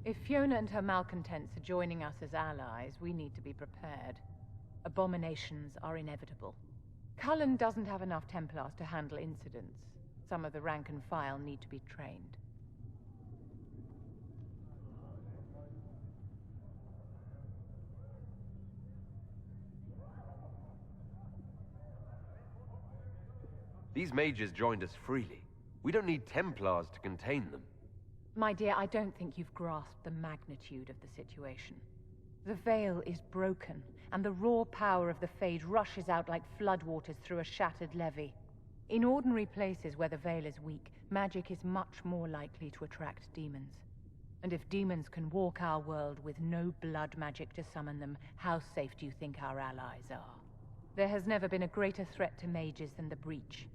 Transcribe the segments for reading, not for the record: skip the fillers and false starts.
If Fiona and her malcontents are joining us as allies, we need to be prepared. Abominations are inevitable. Cullen doesn't have enough Templars to handle incidents. Some of the rank and file need to be trained. These mages joined us freely. We don't need Templars to contain them. My dear, I don't think you've grasped the magnitude of the situation. The veil is broken, and the raw power of the Fade rushes out like floodwaters through a shattered levee. In ordinary places where the veil is weak, magic is much more likely to attract demons. And if demons can walk our world with no blood magic to summon them, how safe do you think our allies are? There has never been a greater threat to mages than the Breach.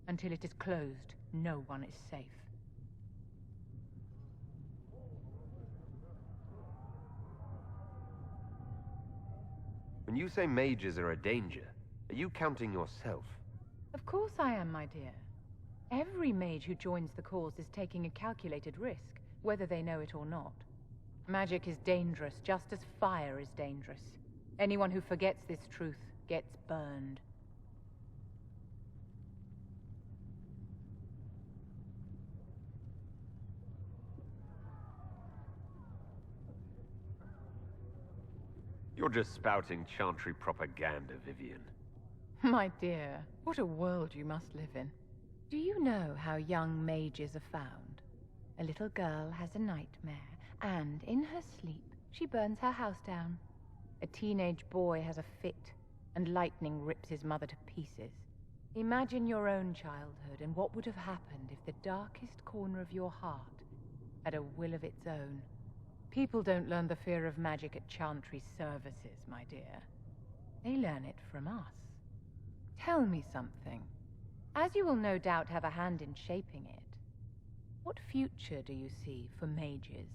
Until it is closed, no one is safe. When you say mages are a danger, are you counting yourself? Of course I am, my dear. Every mage who joins the cause is taking a calculated risk, whether they know it or not. Magic is dangerous, just as fire is dangerous. Anyone who forgets this truth gets burned. You're just spouting Chantry propaganda, Vivian. My dear, what a world you must live in. Do you know how young mages are found? A little girl has a nightmare, and in her sleep, she burns her house down. A teenage boy has a fit, and lightning rips his mother to pieces. Imagine your own childhood and what would have happened if the darkest corner of your heart had a will of its own. People don't learn the fear of magic at Chantry services, my dear. They learn it from us. Tell me something. As you will no doubt have a hand in shaping it, what future do you see for mages?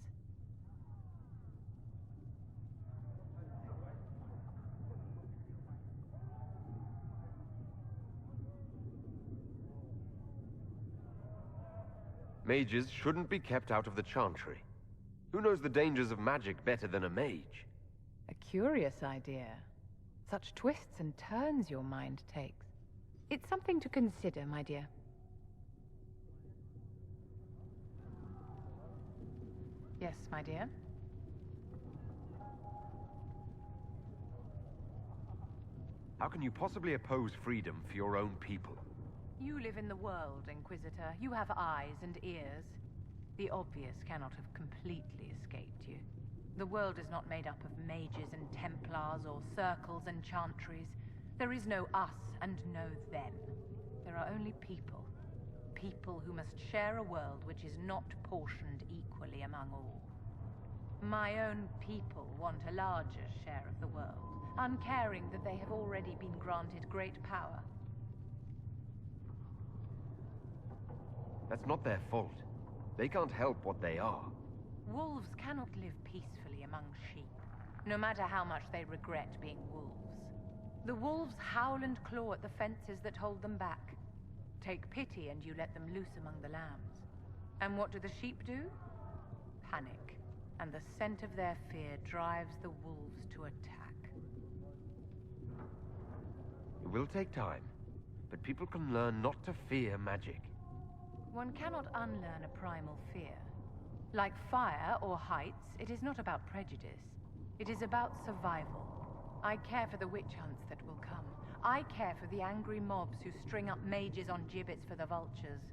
Mages shouldn't be kept out of the Chantry. Who knows the dangers of magic better than a mage? A curious idea. Such twists and turns your mind takes. It's something to consider, my dear. Yes, my dear? How can you possibly oppose freedom for your own people? You live in the world, Inquisitor. You have eyes and ears. The obvious cannot have completely escaped you. The world is not made up of mages and Templars or circles and chantries. There is no us and no them. There are only people. People who must share a world which is not portioned equally among all. My own people want a larger share of the world, uncaring that they have already been granted great power. That's not their fault. They can't help what they are. Wolves cannot live peacefully among sheep, no matter how much they regret being wolves. The wolves howl and claw at the fences that hold them back. Take pity and you let them loose among the lambs. And what do the sheep do? Panic, and the scent of their fear drives the wolves to attack. It will take time, but people can learn not to fear magic. One cannot unlearn a primal fear. Like fire or heights, it is not about prejudice. It is about survival. I care for the witch hunts that will come. I care for the angry mobs who string up mages on gibbets for the vultures.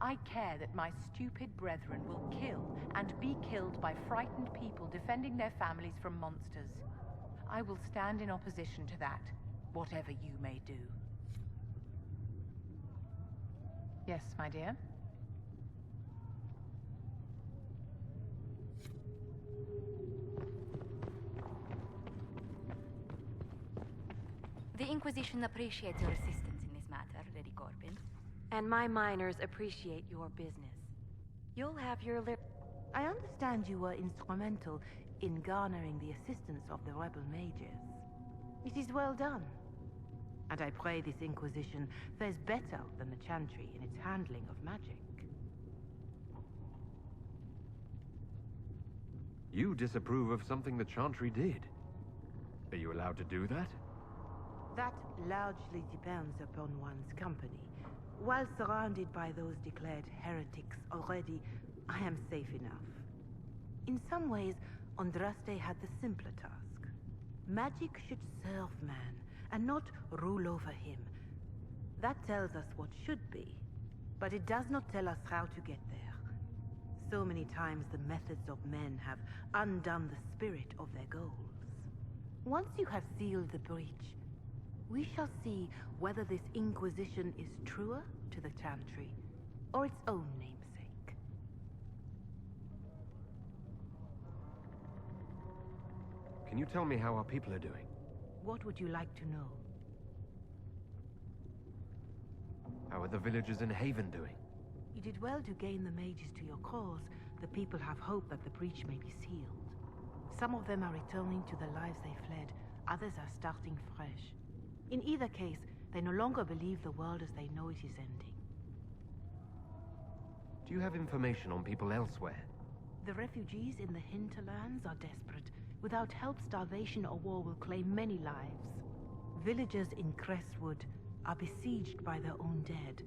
I care that my stupid brethren will kill and be killed by frightened people defending their families from monsters. I will stand in opposition to that, whatever you may do. Yes, my dear? The Inquisition appreciates your assistance in this matter, Lady Corbin. And my miners appreciate your business. You'll have your I understand you were instrumental in garnering the assistance of the rebel mages. It is well done. And I pray this Inquisition fares better than the Chantry in its handling of magic. You disapprove of something the Chantry did. Are you allowed to do that? That largely depends upon one's company. While surrounded by those declared heretics already, I am safe enough. In some ways, Andraste had the simpler task. Magic should serve man, and not rule over him. That tells us what should be, but it does not tell us how to get there. So many times the methods of men have undone the spirit of their goals. Once you have sealed the breach, we shall see whether this Inquisition is truer to the Chantry, or its own namesake. Can you tell me how our people are doing? What would you like to know? How are the villagers in Haven doing? You did well to gain the mages to your cause. The people have hope that the breach may be sealed. Some of them are returning to the lives they fled. Others are starting fresh. In either case, they no longer believe the world as they know it is ending. Do you have information on people elsewhere? The refugees in the hinterlands are desperate. Without help, starvation or war will claim many lives. Villagers in Crestwood are besieged by their own dead.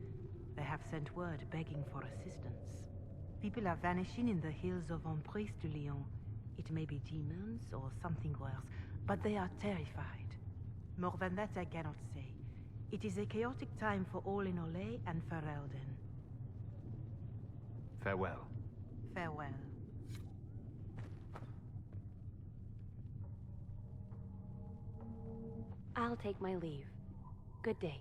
They have sent word begging for assistance. People are vanishing in the hills of Emprise de Lyon. It may be demons or something worse, but they are terrified. More than that I cannot say. It is a chaotic time for all in Olay and Ferelden. Farewell. Farewell. I'll take my leave. Good day.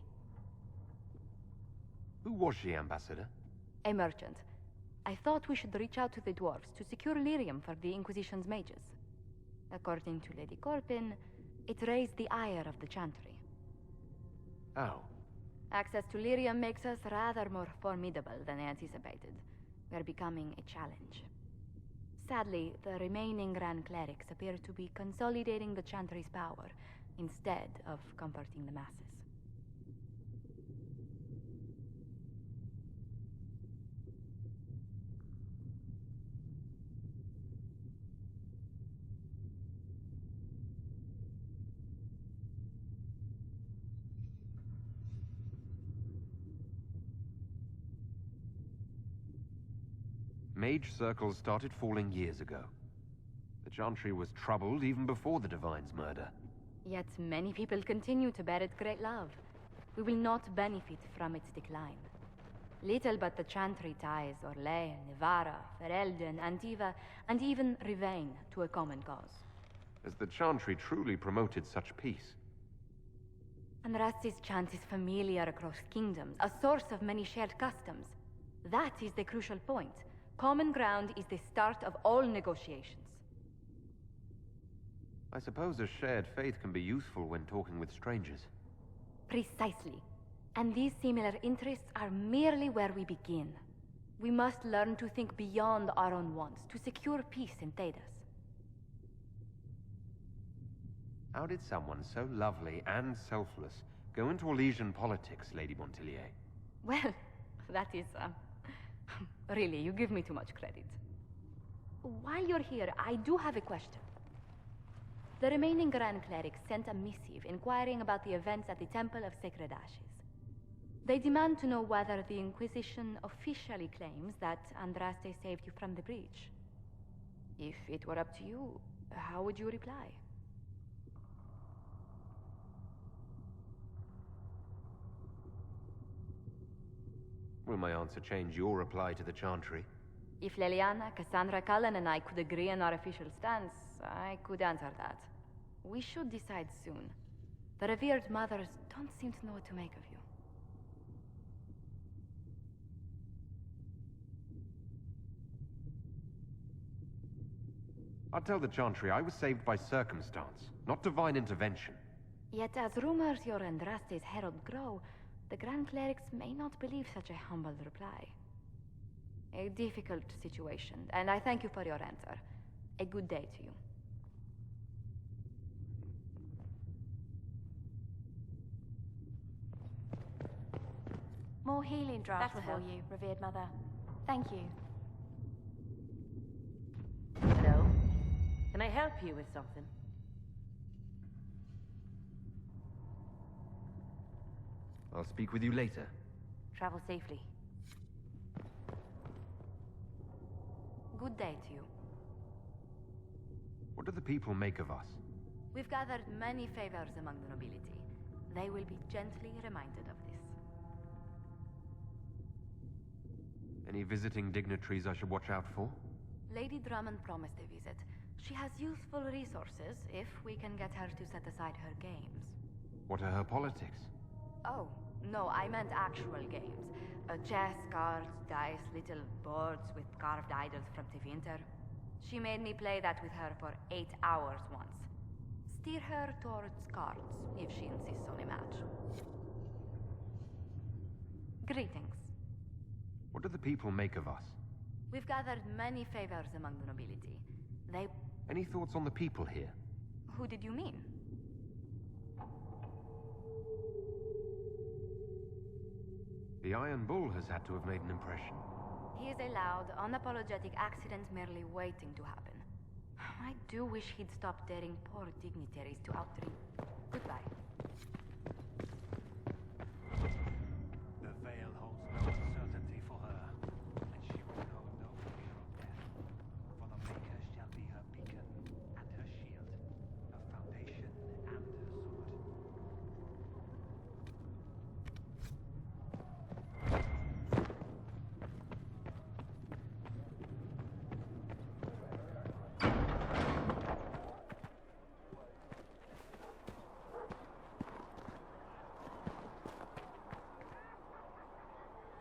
Who was she, Ambassador? A merchant. I thought we should reach out to the dwarves to secure lyrium for the Inquisition's mages. According to Lady Corpin, it raised the ire of the Chantry. How? Access to lyrium makes us rather more formidable than anticipated. We're becoming a challenge. Sadly, the remaining Grand Clerics appear to be consolidating the Chantry's power, instead of comforting the masses. Mage circles started falling years ago. The Chantry was troubled even before the Divine's murder. Yet many people continue to bear it great love. We will not benefit from its decline. Little but the Chantry ties Orlais, Nevara, Ferelden, Antiva, and even Rivain to a common cause. Has the Chantry truly promoted such peace? Andraste's chant is familiar across kingdoms, a source of many shared customs. That is the crucial point. Common ground is the start of all negotiations. I suppose a shared faith can be useful when talking with strangers. Precisely. And these similar interests are merely where we begin. We must learn to think beyond our own wants to secure peace in Thedas. How did someone so lovely and selfless go into Elysian politics, Lady Montilier? Well, that is, really, you give me too much credit. While you're here, I do have a question. The remaining Grand Clerics sent a missive inquiring about the events at the Temple of Sacred Ashes. They demand to know whether the Inquisition officially claims that Andraste saved you from the breach. If it were up to you, how would you reply? Will my answer change your reply to the Chantry? If Leliana, Cassandra Cullen, and I could agree on our official stance, I could answer that. We should decide soon. The revered mothers don't seem to know what to make of you. I'll tell the Chantry I was saved by circumstance, not divine intervention. Yet as rumors your Andraste's herald grow, the Grand Clerics may not believe such a humble reply. A difficult situation, and I thank you for your answer. A good day to you. More healing drafts That'll for help. you, revered mother. Thank you. Hello? help you with something? I'll speak with you later. Travel safely. Good day to you. What do the people make of us? We've gathered many favors among the nobility. They will be gently reminded of this. Any visiting dignitaries I should watch out for? Lady Drummond promised a visit. She has useful resources if we can get her to set aside her games. What are her politics? Oh, no, I meant actual games. Chess, cards, dice, little boards with carved idols from Tevinter. She made me play that with her for 8 hours once. Steer her towards cards, if she insists on a match. Greetings. What do the people make of us? We've gathered many favors among the nobility. They... Any thoughts on the people here? Who did you mean? The Iron Bull has had to have made an impression. He is a loud, unapologetic accident merely waiting to happen. I do wish he'd stop daring poor dignitaries to outdrink. Goodbye. The veil holds no uncertainty for her, and she will know no fear of death. For the Maker shall be her beacon and her shield, her foundation and her sword.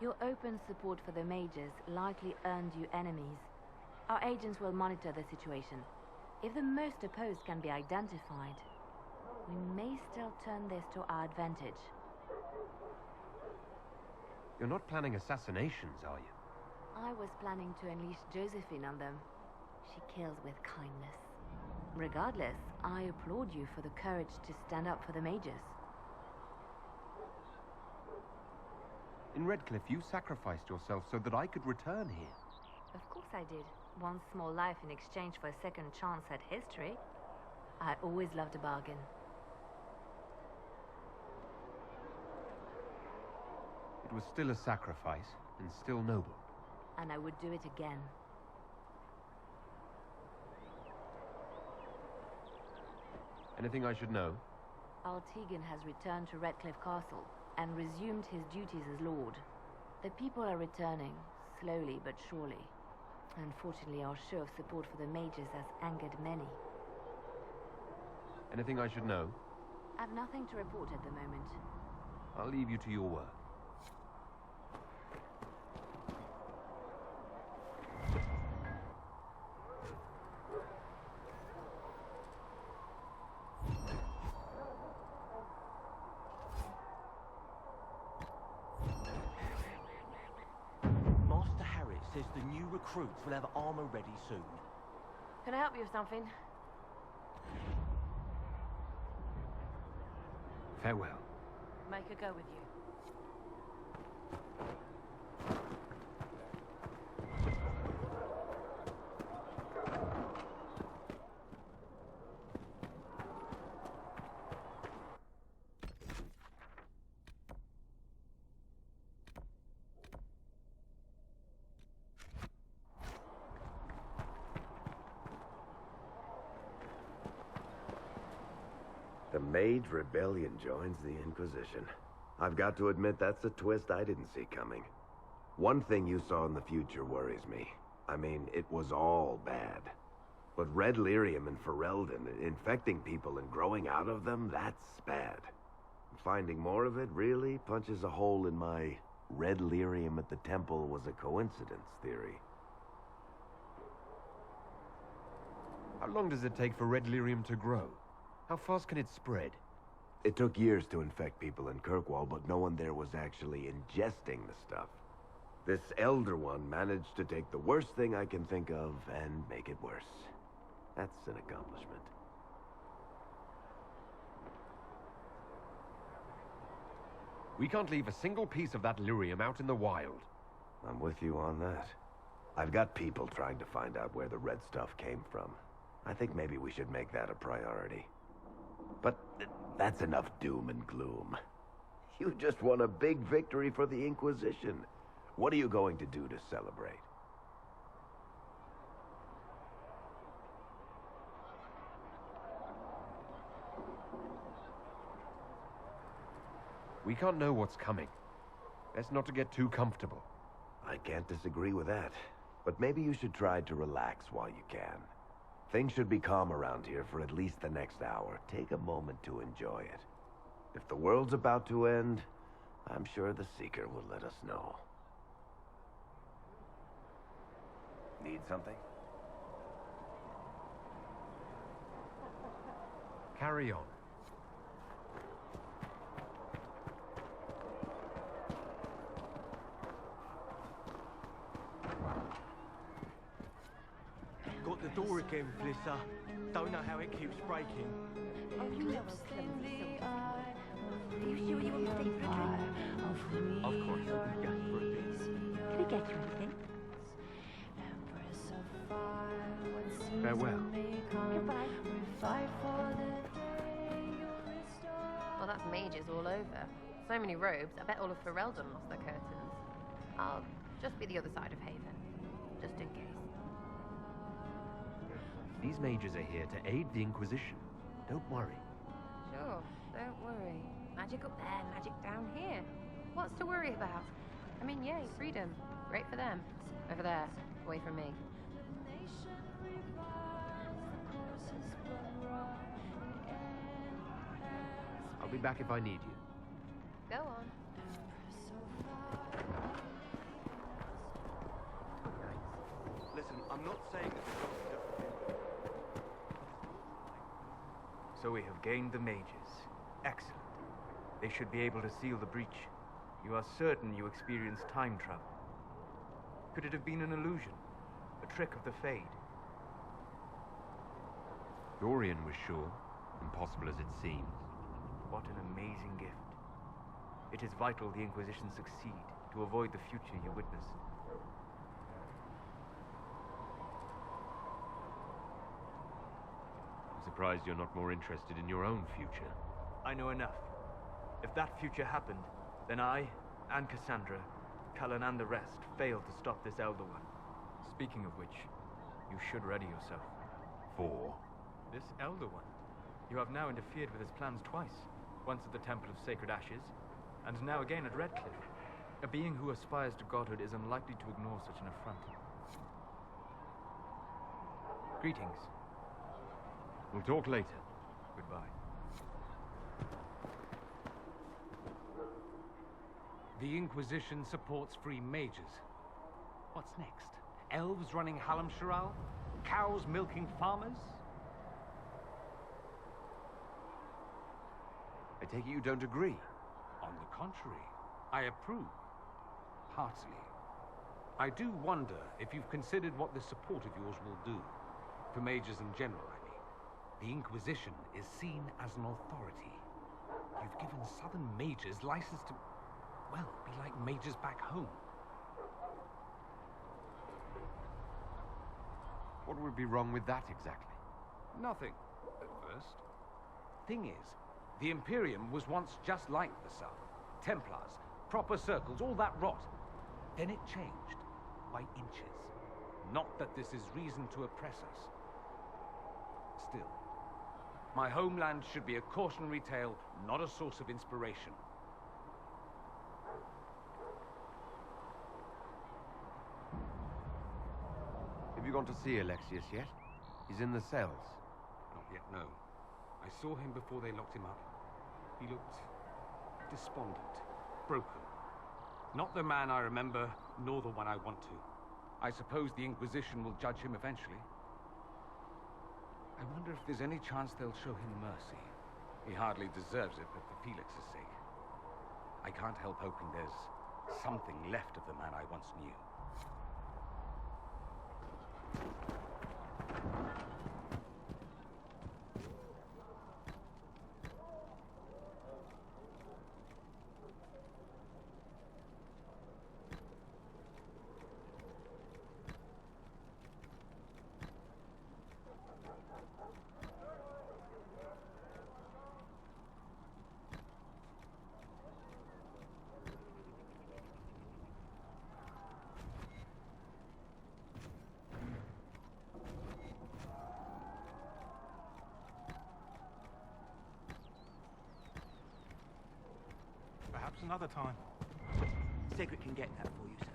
Your open support for the mages likely earned you enemies. Our agents will monitor the situation. If the most opposed can be identified, we may still turn this to our advantage. You're not planning assassinations, are you? I was planning to unleash Josephine on them. She kills with kindness. Regardless, I applaud you for the courage to stand up for the mages. In Redcliffe, you sacrificed yourself so that I could return here. Of course I did. One small life in exchange for a second chance at history. I always loved a bargain. It was still a sacrifice, and still noble. And I would do it again. Anything I should know? Altegan has returned to Redcliffe Castle and resumed his duties as Lord. The people are returning, slowly but surely. Unfortunately, our show of support for the mages has angered many. Anything I should know? I've nothing to report at the moment. I'll leave you to your work. Says the new recruits will have armor ready soon. Can I help you with something? Farewell. Make a go with you. The Mage Rebellion joins the Inquisition. I've got to admit that's a twist I didn't see coming. One thing you saw in the future worries me. I mean, it was all bad. But Red Lyrium and Ferelden, infecting people and growing out of them, that's bad. Finding more of it really punches a hole in my Red Lyrium at the temple was a coincidence theory. How long does it take for Red Lyrium to grow? How fast can it spread? It took years to infect people in Kirkwall, but no one there was actually ingesting the stuff. This Elder One managed to take the worst thing I can think of and make it worse. That's an accomplishment. We can't leave a single piece of that lyrium out in the wild. I'm with you on that. I've got people trying to find out where the red stuff came from. I think maybe we should make that a priority. But that's enough doom and gloom. You just won a big victory for the Inquisition. What are you going to do to celebrate? We can't know what's coming. Best not to get too comfortable. I can't disagree with that. But maybe you should try to relax while you can. Things should be calm around here for at least the next hour. Take a moment to enjoy it. If the world's about to end, I'm sure the Seeker will let us know. Need something? Carry on. Got the door again, Blissa. Don't know how it keeps breaking. Oh, you know I'm clumsy sometimes. Are you sure you want to take for a drink? Of course, just for a bit. Can we get you anything? Farewell. Goodbye. Well, that's mages all over. So many robes, I bet all of Ferelden lost their curtains. I'll just be the other side of Haven, just in case. These mages are here to aid the Inquisition. Don't worry. Sure, don't worry. Magic up there, magic down here. What's to worry about? I mean, yay, freedom. Great for them. Over there, away from me. I'll be back if I need you. Go on. Listen, I'm not saying that the doctor... So we have gained the mages. Excellent. They should be able to seal the breach. You are certain you experienced time travel. Could it have been an illusion? A trick of the Fade? Dorian was sure, impossible as it seems. What an amazing gift. It is vital the Inquisition succeed to avoid the future you witnessed. I'm surprised you're not more interested in your own future. I know enough. If that future happened, then I, and Cassandra, Cullen and the rest, failed to stop this Elder One. Speaking of which, you should ready yourself. For? This Elder One. You have now interfered with his plans twice. Once at the Temple of Sacred Ashes, and now again at Redcliffe. A being who aspires to godhood is unlikely to ignore such an affront. Greetings. We'll talk later. Goodbye. The Inquisition supports free mages. What's next? Elves running Halamsharal? Cows milking farmers? I take it you don't agree? On the contrary, I approve. Heartily. I do wonder if you've considered what this support of yours will do. For mages in general, I mean. The Inquisition is seen as an authority. You've given southern mages license to, well, be like mages back home. What would be wrong with that exactly? Nothing, at first. Thing is, the Imperium was once just like the South. Templars, proper circles, all that rot. Then it changed, by inches. Not that this is reason to oppress us. Still, my homeland should be a cautionary tale, not a source of inspiration. Have you gone to see Alexius yet? He's in the cells. Not yet, no. I saw him before they locked him up. He looked despondent, broken. Not the man I remember, nor the one I want to. I suppose the Inquisition will judge him eventually. I wonder if there's any chance they'll show him mercy. He hardly deserves it, but for Felix's sake. I can't help hoping there's something left of the man I once knew. Another time. Cedric can get that for you, sir.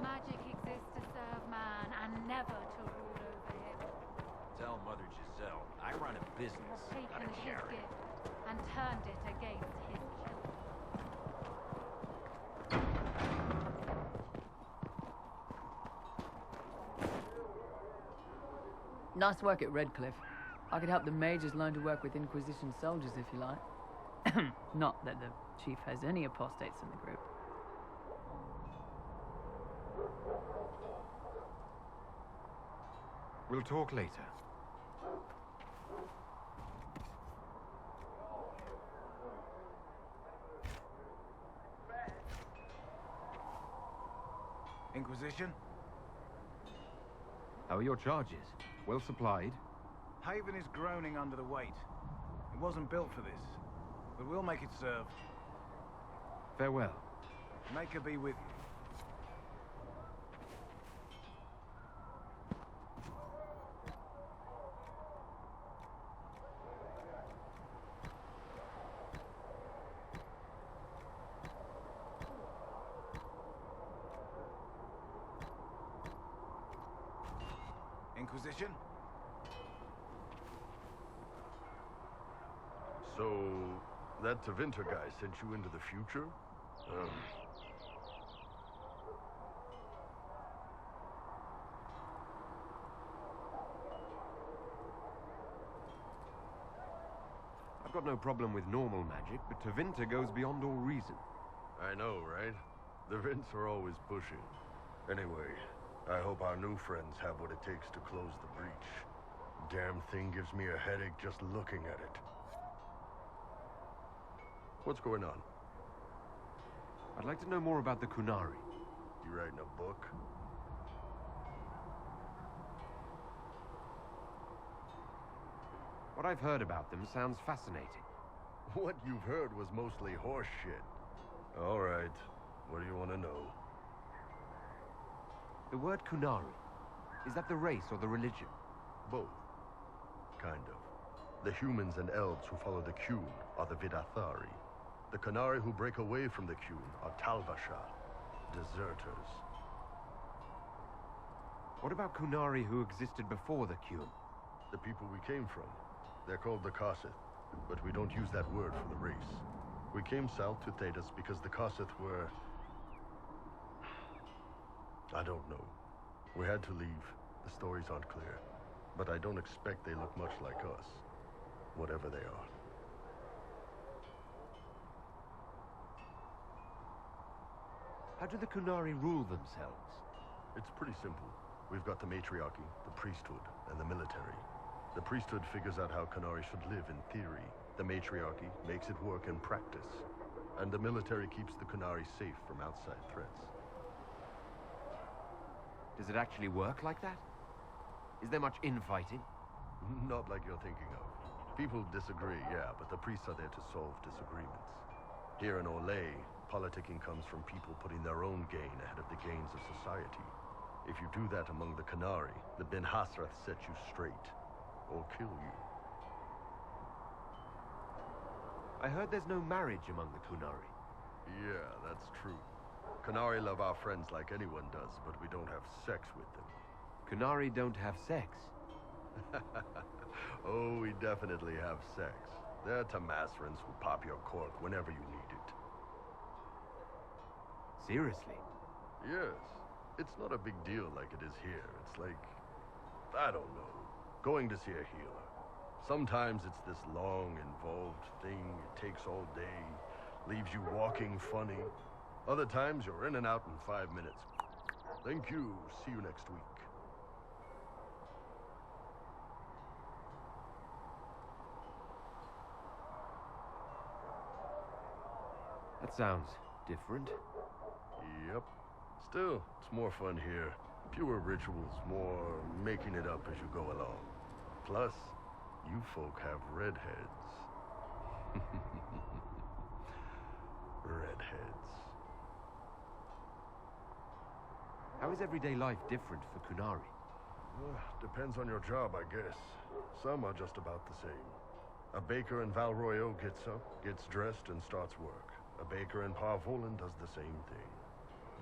Magic exists to serve man and never to rule over him. Tell Mother Giselle, I run a business, Has not taken a his charity. gift and turned it against his children. Nice work at Redcliffe. I could help the mages learn to work with Inquisition soldiers if you like. Not that the chief has any apostates in the group. We'll talk later. Inquisition? How are your charges? Well supplied? Haven is groaning under the weight. It wasn't built for this, but we'll make it serve. Farewell. Make her be with you. Inquisition? So, that Tevinter guy sent you into the future? I've got no problem with normal magic, but Tevinter goes beyond all reason. I know, right? The Vints are always pushing. Anyway, I hope our new friends have what it takes to close the breach. Damn thing gives me a headache just looking at it. What's going on? I'd like to know more about the Kunari. You writing a book? What I've heard about them sounds fascinating. What you've heard was mostly horse shit. All right, what do you want to know? The word Kunari, is that the race or the religion? Both. Kind of. The humans and elves who follow the Qun are the Vidathari. The Kunari who break away from the Qun are Talbasha, deserters. What about Kunari who existed before the Qun? The people we came from. They're called the Kossith, but we don't use that word for the race. We came south to Thedas because the Kossith were... I don't know. We had to leave. The stories aren't clear. But I don't expect they look much like us. Whatever they are. How do the Kunari rule themselves? It's pretty simple. We've got the matriarchy, the priesthood, and the military. The priesthood figures out how Kunari should live in theory. The matriarchy makes it work in practice. And the military keeps the Kunari safe from outside threats. Does it actually work like that? Is there much infighting? Not like you're thinking of. People disagree, yeah, but the priests are there to solve disagreements. Here in Orlais, politicking comes from people putting their own gain ahead of the gains of society. If you do that among the Kunari, the Ben Hasrath set you straight. Or kill you. I heard there's no marriage among the Kunari. Yeah, that's true. Kunari love our friends like anyone does, but we don't have sex with them. Kunari don't have sex. Oh, we definitely have sex. They're Tamasrans who pop your cork whenever you need it. Seriously? Yes. It's not a big deal like it is here. It's like... I don't know. Going to see a healer. Sometimes it's this long, involved thing. It takes all day, leaves you walking funny. Other times you're in and out in 5 minutes. Thank you. See you next week. That sounds different. Yep. Still, it's more fun here. Fewer rituals, more making it up as you go along. Plus, you folk have redheads. Redheads. How is everyday life different for Kunari? Depends on your job, I guess. Some are just about the same. A baker in Val Royeaux gets up, gets dressed, and starts work. A baker in Parvolan does the same thing.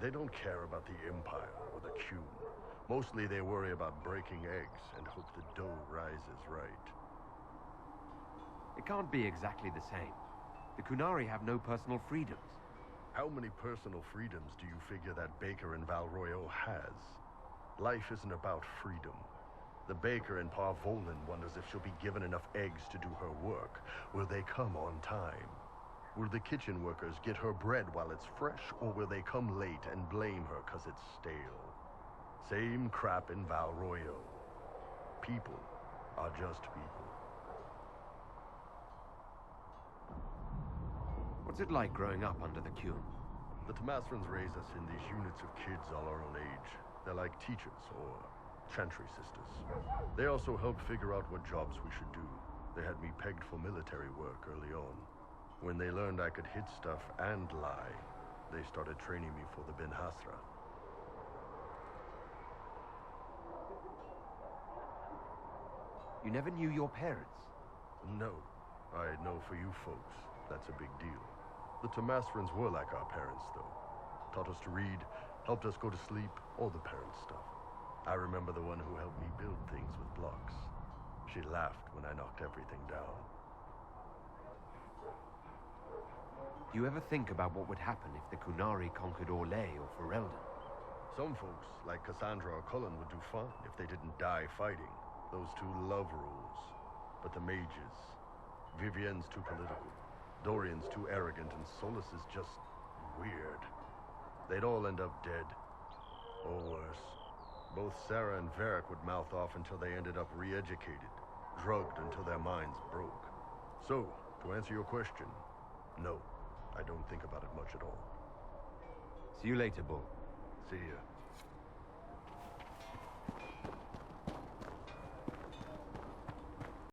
They don't care about the Empire or the Qun. Mostly they worry about breaking eggs and hope the dough rises right. It can't be exactly the same. The Kunari have no personal freedoms. How many personal freedoms do you figure that baker in Val Royeaux has? Life isn't about freedom. The baker in Parvolan wonders if she'll be given enough eggs to do her work. Will they come on time? Will the kitchen workers get her bread while it's fresh, or will they come late and blame her 'cause it's stale? Same crap in Val Royeaux. People are just people. What's it like growing up under the Qun? The Tamasrans raise us in these units of kids all our own age. They're like teachers or chantry sisters. They also help figure out what jobs we should do. They had me pegged for military work early on. When they learned I could hit stuff and lie, they started training me for the Ben Hasra. You never knew your parents? No. I know for you folks, that's a big deal. The Tamasrans were like our parents, though. Taught us to read, helped us go to sleep, all the parent stuff. I remember the one who helped me build things with blocks. She laughed when I knocked everything down. Do you ever think about what would happen if the Kunari conquered Orlais or Ferelden? Some folks, like Cassandra or Cullen, would do fine if they didn't die fighting. Those two love rules. But the mages... Vivienne's too political. Dorian's too arrogant, and Solus is just... weird. They'd all end up dead. Or worse. Both Sarah and Varric would mouth off until they ended up re-educated. Drugged until their minds broke. So, to answer your question, no. I don't think about it much at all. See you later, Bull. See ya.